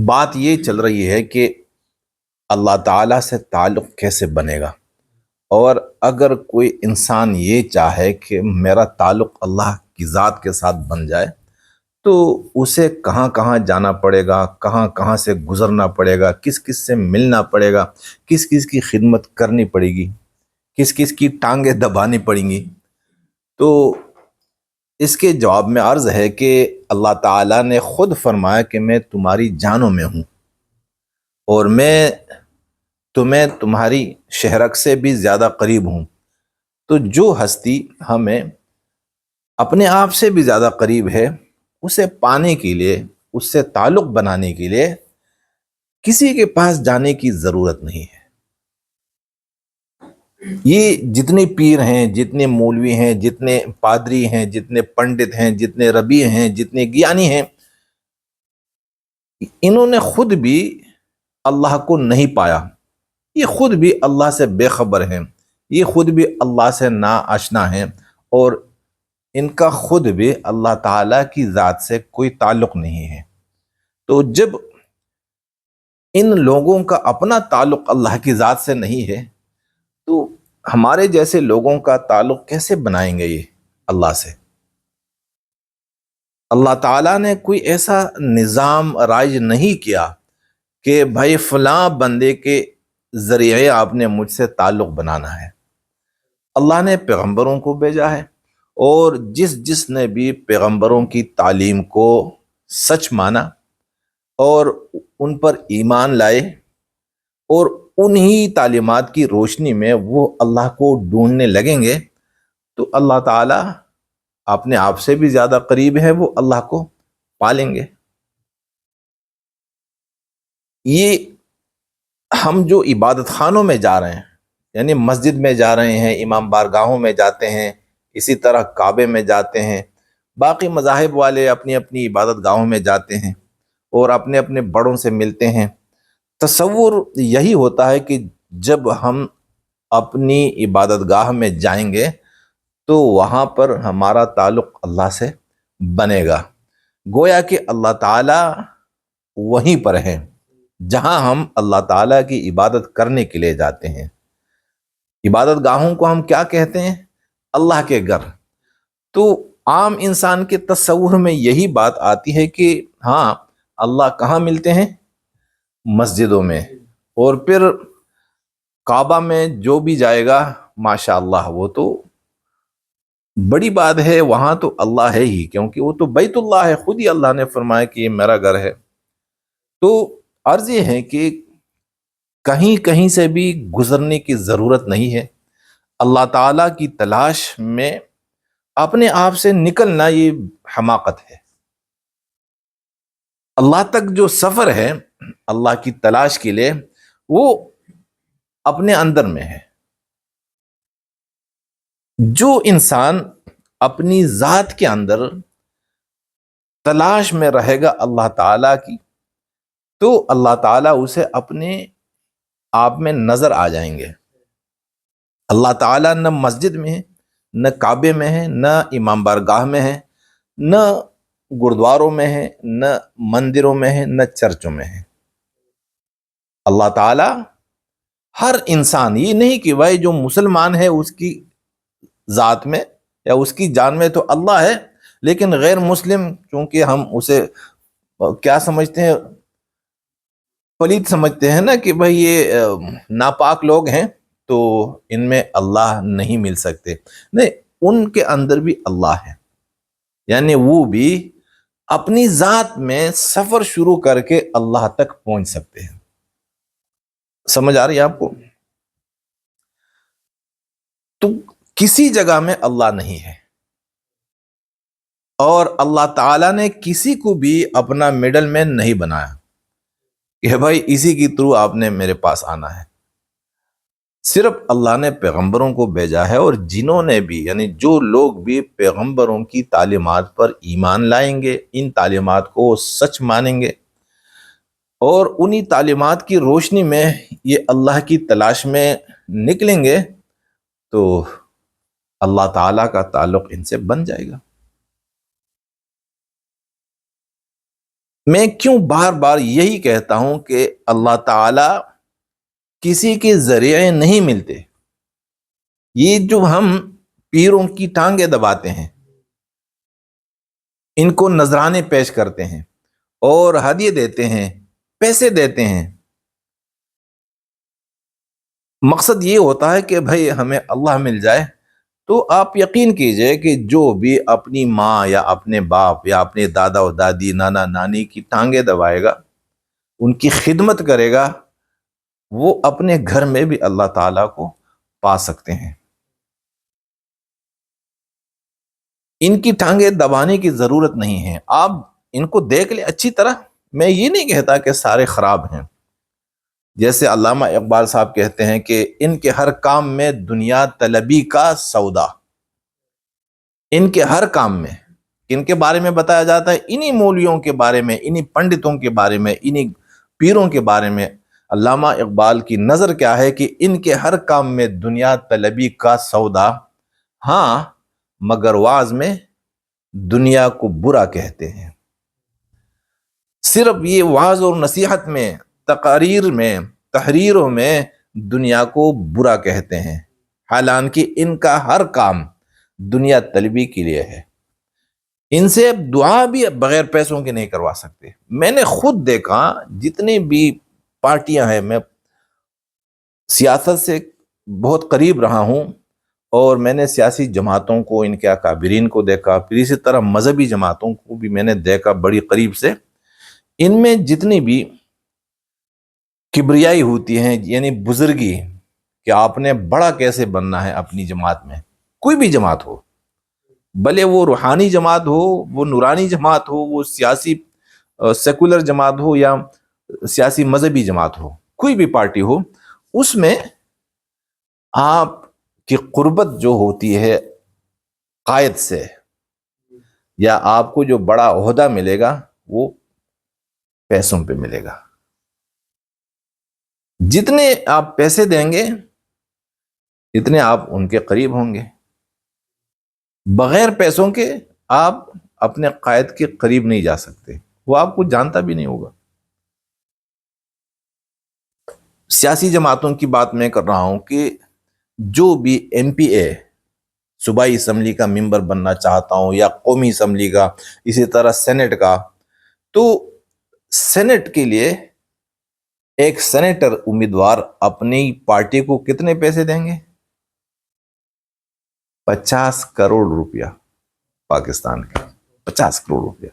بات یہ چل رہی ہے کہ اللہ تعالیٰ سے تعلق کیسے بنے گا، اور اگر کوئی انسان یہ چاہے کہ میرا تعلق اللہ کی ذات کے ساتھ بن جائے تو اسے کہاں کہاں جانا پڑے گا، کہاں کہاں سے گزرنا پڑے گا، کس کس سے ملنا پڑے گا، کس کس کی خدمت کرنی پڑے گی، کس کس کی ٹانگیں دبانی پڑیں گی۔ تو اس کے جواب میں عرض ہے کہ اللہ تعالیٰ نے خود فرمایا کہ میں تمہاری جانوں میں ہوں، اور میں تمہیں تمہاری شہرک سے بھی زیادہ قریب ہوں۔ تو جو ہستی ہمیں اپنے آپ سے بھی زیادہ قریب ہے، اسے پانے کے لیے، اس سے تعلق بنانے کے لیے کسی کے پاس جانے کی ضرورت نہیں ہے۔ یہ جتنے پیر ہیں، جتنے مولوی ہیں، جتنے پادری ہیں، جتنے پنڈت ہیں، جتنے ربی ہیں، جتنے گیانی ہیں، انہوں نے خود بھی اللہ کو نہیں پایا، یہ خود بھی اللہ سے بے خبر ہیں، یہ خود بھی اللہ سے نا آشنا ہیں، اور ان کا خود بھی اللہ تعالیٰ کی ذات سے کوئی تعلق نہیں ہے۔ تو جب ان لوگوں کا اپنا تعلق اللہ کی ذات سے نہیں ہے تو ہمارے جیسے لوگوں کا تعلق کیسے بنائیں گے یہ اللہ سے؟ اللہ تعالیٰ نے کوئی ایسا نظام رائج نہیں کیا کہ بھائی فلاں بندے کے ذریعے آپ نے مجھ سے تعلق بنانا ہے۔ اللہ نے پیغمبروں کو بھیجا ہے، اور جس جس نے بھی پیغمبروں کی تعلیم کو سچ مانا اور ان پر ایمان لائے، اور انہی تعلیمات کی روشنی میں وہ اللہ کو ڈھونڈنے لگیں گے، تو اللہ تعالیٰ اپنے آپ سے بھی زیادہ قریب ہے، وہ اللہ کو پالیں گے۔ یہ ہم جو عبادت خانوں میں جا رہے ہیں، یعنی مسجد میں جا رہے ہیں، امام بارگاہوں میں جاتے ہیں، اسی طرح کعبے میں جاتے ہیں، باقی مذاہب والے اپنی اپنی عبادت گاہوں میں جاتے ہیں اور اپنے اپنے بڑوں سے ملتے ہیں۔ تصور یہی ہوتا ہے کہ جب ہم اپنی عبادت گاہ میں جائیں گے تو وہاں پر ہمارا تعلق اللہ سے بنے گا، گویا کہ اللہ تعالیٰ وہیں پر ہے جہاں ہم اللہ تعالیٰ کی عبادت کرنے کے لیے جاتے ہیں۔ عبادت گاہوں کو ہم کیا کہتے ہیں؟ اللہ کے گھر۔ تو عام انسان کے تصور میں یہی بات آتی ہے کہ ہاں، اللہ کہاں ملتے ہیں؟ مسجدوں میں، اور پھر کعبہ میں جو بھی جائے گا ماشاء اللہ وہ تو بڑی بات ہے، وہاں تو اللہ ہے ہی، کیونکہ وہ تو بیت اللہ ہے، خود ہی اللہ نے فرمایا کہ یہ میرا گھر ہے۔ تو عرض یہ ہے کہ کہیں کہیں سے بھی گزرنے کی ضرورت نہیں ہے۔ اللہ تعالیٰ کی تلاش میں اپنے آپ سے نکلنا یہ حماقت ہے۔ اللہ تک جو سفر ہے اللہ کی تلاش کے لیے، وہ اپنے اندر میں ہے۔ جو انسان اپنی ذات کے اندر تلاش میں رہے گا اللہ تعالیٰ کی، تو اللہ تعالیٰ اسے اپنے آپ میں نظر آ جائیں گے۔ اللہ تعالیٰ نہ مسجد میں ہے، نہ کعبے میں ہے، نہ امام بارگاہ میں ہے، نہ گردواروں میں ہے، نہ مندروں میں ہے، نہ چرچوں میں ہے۔ اللہ تعالیٰ ہر انسان، یہ نہیں کہ بھائی جو مسلمان ہے اس کی ذات میں یا اس کی جان میں تو اللہ ہے، لیکن غیر مسلم چونکہ ہم اسے کیا سمجھتے ہیں؟ پلید سمجھتے ہیں نا، کہ بھائی یہ ناپاک لوگ ہیں تو ان میں اللہ نہیں مل سکتے۔ نہیں، ان کے اندر بھی اللہ ہے، یعنی وہ بھی اپنی ذات میں سفر شروع کر کے اللہ تک پہنچ سکتے ہیں۔ سمجھ آ رہی ہے آپ کو؟ تو کسی جگہ میں اللہ نہیں ہے، اور اللہ تعالیٰ نے کسی کو بھی اپنا مڈل مین نہیں بنایا کہ بھائی اسی کی تھرو آپ نے میرے پاس آنا ہے۔ صرف اللہ نے پیغمبروں کو بھیجا ہے، اور جنہوں نے بھی، یعنی جو لوگ بھی پیغمبروں کی تعلیمات پر ایمان لائیں گے، ان تعلیمات کو سچ مانیں گے، اور انہی تعلیمات کی روشنی میں یہ اللہ کی تلاش میں نکلیں گے، تو اللہ تعالیٰ کا تعلق ان سے بن جائے گا۔ میں کیوں بار بار یہی کہتا ہوں کہ اللہ تعالی کسی کے ذریعے نہیں ملتے. یہ جو ہم پیروں کی ٹانگیں دباتے ہیں، ان کو نذرانے پیش کرتے ہیں اور ہدیے دیتے ہیں، پیسے دیتے ہیں، مقصد یہ ہوتا ہے کہ بھائی ہمیں اللہ مل جائے. تو آپ یقین کیجئے کہ جو بھی اپنی ماں یا اپنے باپ یا اپنے دادا و دادی، نانا نانی کی ٹانگیں دبائے گا، ان کی خدمت کرے گا، وہ اپنے گھر میں بھی اللہ تعالیٰ کو پا سکتے ہیں. ان کی ٹانگیں دبانے کی ضرورت نہیں ہے. آپ ان کو دیکھ لیں اچھی طرح. میں یہ نہیں کہتا کہ سارے خراب ہیں. جیسے علامہ اقبال صاحب کہتے ہیں کہ ان کے ہر کام میں دنیا طلبی کا سودا. ان کے ہر کام میں ان کے بارے میں بتایا جاتا ہے، انہی مولیوں کے بارے میں، انہی پنڈتوں کے بارے میں، انہی پیروں کے بارے میں. علامہ اقبال کی نظر کیا ہے کہ ان کے ہر کام میں دنیا طلبی کا سودا، ہاں مگر واز میں دنیا کو برا کہتے ہیں. صرف یہ واز اور نصیحت میں، تقاریر میں، تحریروں میں دنیا کو برا کہتے ہیں، حالانکہ ان کا ہر کام دنیا طلبی کے لیے ہے. ان سے دعا بھی بغیر پیسوں کے نہیں کروا سکتے. میں نے خود دیکھا جتنی بھی پارٹیاں ہیں، میں سیاست سے بہت قریب رہا ہوں اور میں نے سیاسی جماعتوں کو، ان کے اکابرین کو دیکھا، پھر اسی طرح مذہبی جماعتوں کو بھی میں نے دیکھا بڑی قریب سے. ان میں جتنی بھی کبریائی ہوتی ہیں، یعنی بزرگی کہ آپ نے بڑا کیسے بننا ہے اپنی جماعت میں، کوئی بھی جماعت ہو، بھلے وہ روحانی جماعت ہو، وہ نورانی جماعت ہو، وہ سیاسی سیکولر جماعت ہو یا سیاسی مذہبی جماعت ہو، کوئی بھی پارٹی ہو، اس میں آپ کی قربت جو ہوتی ہے قائد سے، یا آپ کو جو بڑا عہدہ ملے گا وہ پیسوں پہ ملے گا. جتنے آپ پیسے دیں گے اتنے آپ ان کے قریب ہوں گے. بغیر پیسوں کے آپ اپنے قائد کے قریب نہیں جا سکتے، وہ آپ کو جانتا بھی نہیں ہوگا. سیاسی جماعتوں کی بات میں کر رہا ہوں کہ جو بھی ایم پی اے، صوبائی اسمبلی کا ممبر بننا چاہتا ہوں یا قومی اسمبلی کا، اسی طرح سینٹ کا، تو سینٹ کے لیے ایک سینیٹر امیدوار اپنی پارٹی کو کتنے پیسے دیں گے؟ 50 کروڑ روپیہ. پاکستان کے 50 کروڑ روپیہ،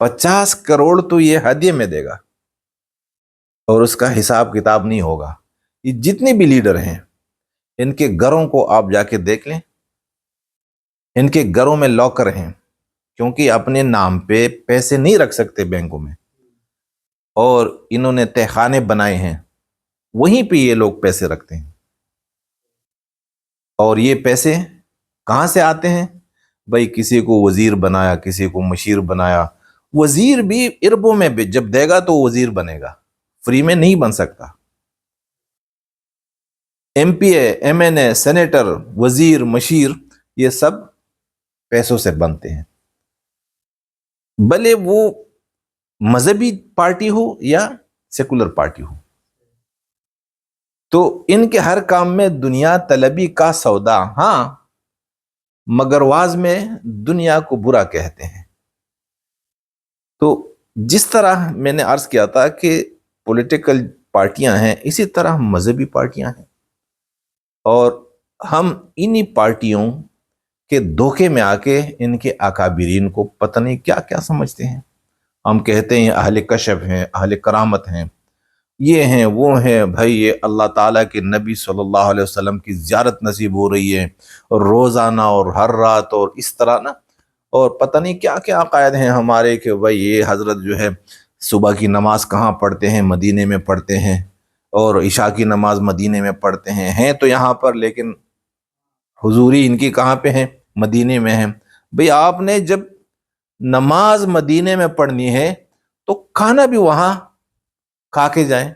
50 کروڑ تو یہ ہدیے میں دے گا اور اس کا حساب کتاب نہیں ہوگا. یہ جتنے بھی لیڈر ہیں، ان کے گھروں کو آپ جا کے دیکھ لیں، ان کے گھروں میں لاکر ہیں، کیونکہ اپنے نام پہ پیسے نہیں رکھ سکتے بینکوں میں، اور انہوں نے تہخانے بنائے ہیں، وہیں پہ یہ لوگ پیسے رکھتے ہیں. اور یہ پیسے کہاں سے آتے ہیں؟ بھائی کسی کو وزیر بنایا، کسی کو مشیر بنایا. وزیر بھی اربوں میں بھی جب دے گا تو وزیر بنے گا، فری میں نہیں بن سکتا. ایم پی اے، ایم این اے، سینیٹر، وزیر، مشیر، یہ سب پیسوں سے بنتے ہیں، بھلے وہ مذہبی پارٹی ہو یا سیکولر پارٹی ہو. تو ان کے ہر کام میں دنیا طلبی کا سودا، ہاں مگر واز میں دنیا کو برا کہتے ہیں. تو جس طرح میں نے عرض کیا تھا کہ پولیٹیکل پارٹیاں ہیں، اسی طرح مذہبی پارٹیاں ہیں، اور ہم انہی پارٹیوں کے دھوکے میں آ کے ان کے اکابرین کو پتہ نہیں کیا کیا سمجھتے ہیں. ہم کہتے ہیں اہل کشف ہیں، اہل کرامت ہیں، یہ ہیں وہ ہیں. بھائی یہ اللہ تعالیٰ کے نبی صلی اللہ علیہ وسلم کی زیارت نصیب ہو رہی ہے، اور روزانہ اور ہر رات، اور اس طرح نا، اور پتہ نہیں کیا کیا عقائد ہیں ہمارے کہ بھائی یہ حضرت جو ہے صبح کی نماز کہاں پڑھتے ہیں؟ مدینے میں پڑھتے ہیں، اور عشاء کی نماز مدینے میں پڑھتے ہیں تو یہاں پر، لیکن حضوری ان کی کہاں پہ ہیں؟ مدینے میں ہیں. بھئی آپ نے جب نماز مدینے میں پڑھنی ہے تو کھانا بھی وہاں کھا کے جائیں.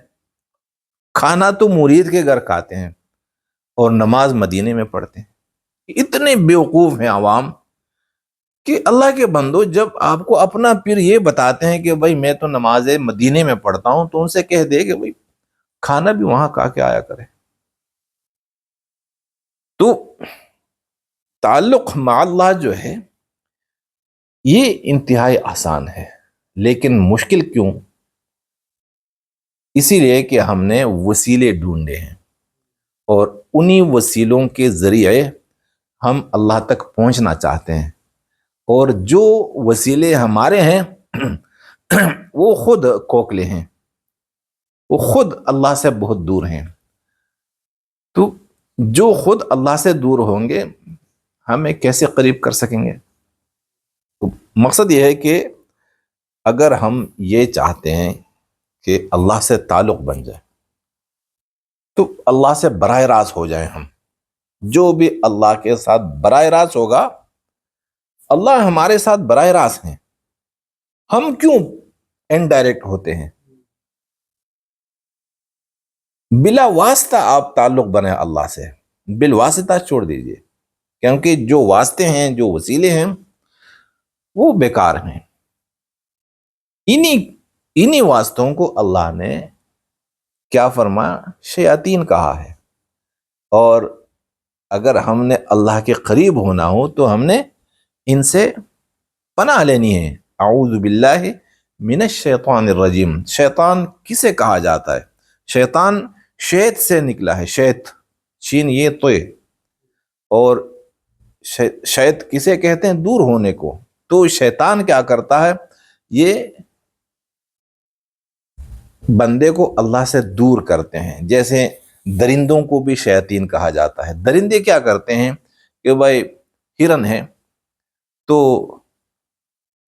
کھانا تو مرید کے گھر کھاتے ہیں اور نماز مدینے میں پڑھتے ہیں. اتنے بیوقوف ہیں عوام کہ اللہ کے بندو جب آپ کو اپنا پیر یہ بتاتے ہیں کہ بھائی میں تو نماز مدینے میں پڑھتا ہوں، تو ان سے کہہ دے کہ بھائی کھانا بھی وہاں کھا کے آیا کرے۔ تو تعلق مع اللہ جو ہے یہ انتہائی آسان ہے، لیکن مشکل کیوں؟ اسی لیے کہ ہم نے وسیلے ڈھونڈے ہیں، اور انہی وسیلوں کے ذریعے ہم اللہ تک پہنچنا چاہتے ہیں، اور جو وسیلے ہمارے ہیں وہ خود کوکلے ہیں، وہ خود اللہ سے بہت دور ہیں۔ تو جو خود اللہ سے دور ہوں گے ہمیں کیسے قریب کر سکیں گے؟ تو مقصد یہ ہے کہ اگر ہم یہ چاہتے ہیں کہ اللہ سے تعلق بن جائے تو اللہ سے براہ راست ہو جائیں ہم۔ جو بھی اللہ کے ساتھ براہ راست ہوگا، اللہ ہمارے ساتھ براہ راست ہیں، ہم کیوں انڈائریکٹ ہوتے ہیں؟ بلا واسطہ آپ تعلق بنائیں اللہ سے، بالواسطہ چھوڑ دیجئے، کیونکہ جو واسطے ہیں، جو وسیلے ہیں، وہ بیکار ہیں۔ انہی واسطوں کو اللہ نے کیا فرمایا؟ شیاطین کہا ہے۔ اور اگر ہم نے اللہ کے قریب ہونا ہو تو ہم نے ان سے پناہ لینی ہے۔ اعوذ باللہ من الشیطان الرجیم۔ شیطان کسے کہا جاتا ہے؟ شیطان شیط سے نکلا ہے، شیط، شین یہ توئے، اور شیط کسے کہتے ہیں؟ دور ہونے کو۔ تو شیطان کیا کرتا ہے؟ یہ بندے کو اللہ سے دور کرتے ہیں۔ جیسے درندوں کو بھی شیاطین کہا جاتا ہے۔ درندے کیا کرتے ہیں کہ بھائی ہرن ہے تو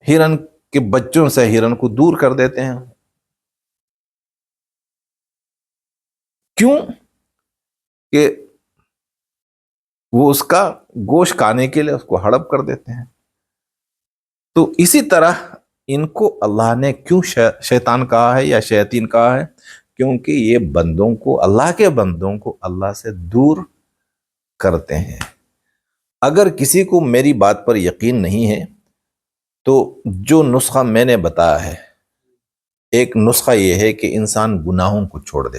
ہرن کے بچوں سے ہرن کو دور کر دیتے ہیں۔ کیوں؟ کہ وہ اس کا گوشت کھانے کے لیے اس کو ہڑپ کر دیتے ہیں۔ تو اسی طرح ان کو اللہ نے کیوں شیطان کہا ہے یا شیاطین کہا ہے؟ کیونکہ یہ بندوں کو، اللہ کے بندوں کو اللہ سے دور کرتے ہیں۔ اگر کسی کو میری بات پر یقین نہیں ہے تو جو نسخہ میں نے بتایا ہے، ایک نسخہ یہ ہے کہ انسان گناہوں کو چھوڑ دے،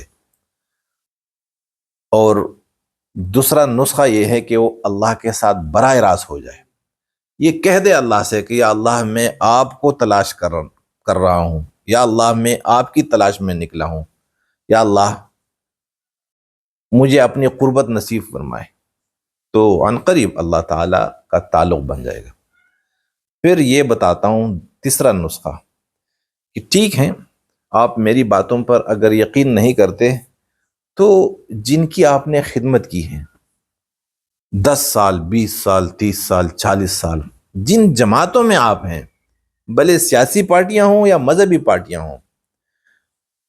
اور دوسرا نسخہ یہ ہے کہ وہ اللہ کے ساتھ براہ راست ہو جائے۔ یہ کہہ دے اللہ سے کہ یا اللہ میں آپ کو تلاش کر رہا ہوں، یا اللہ میں آپ کی تلاش میں نکلا ہوں، یا اللہ مجھے اپنی قربت نصیب فرمائے، تو عن قریب اللہ تعالیٰ کا تعلق بن جائے گا۔ پھر یہ بتاتا ہوں تیسرا نسخہ کہ ٹھیک ہے آپ میری باتوں پر اگر یقین نہیں کرتے تو جن کی آپ نے خدمت کی ہے 10 سال 20 سال 30 سال 40 سال، جن جماعتوں میں آپ ہیں، بھلے سیاسی پارٹیاں ہوں یا مذہبی پارٹیاں ہوں،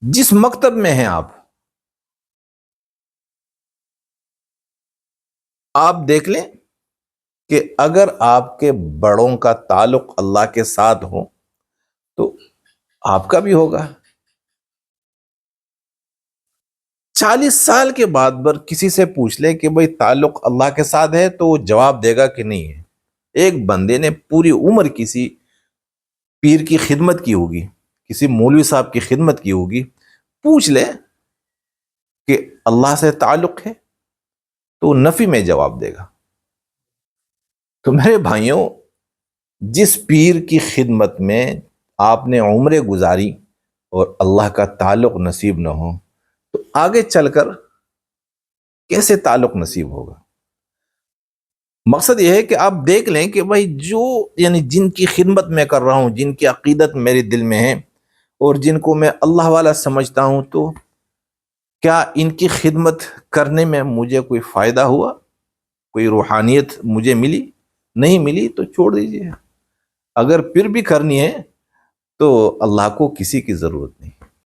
جس مکتب میں ہیں آپ دیکھ لیں کہ اگر آپ کے بڑوں کا تعلق اللہ کے ساتھ ہو تو آپ کا بھی ہوگا۔ 40 سال کے بعد بر کسی سے پوچھ لے کہ بھئی تعلق اللہ کے ساتھ ہے تو وہ جواب دے گا کہ نہیں ہے۔ ایک بندے نے پوری عمر کسی پیر کی خدمت کی ہوگی، کسی مولوی صاحب کی خدمت کی ہوگی، پوچھ لے کہ اللہ سے تعلق ہے تو نفی میں جواب دے گا۔ تو میرے بھائیوں، جس پیر کی خدمت میں آپ نے عمریں گزاری اور اللہ کا تعلق نصیب نہ ہو تو آگے چل کر کیسے تعلق نصیب ہوگا؟ مقصد یہ ہے کہ آپ دیکھ لیں کہ بھائی یعنی جن کی خدمت میں کر رہا ہوں، جن کی عقیدت میرے دل میں ہے اور جن کو میں اللہ والا سمجھتا ہوں، تو کیا ان کی خدمت کرنے میں مجھے کوئی فائدہ ہوا؟ کوئی روحانیت مجھے ملی؟ نہیں ملی تو چھوڑ دیجیے۔ اگر پھر بھی کرنی ہے تو اللہ کو کسی کی ضرورت نہیں۔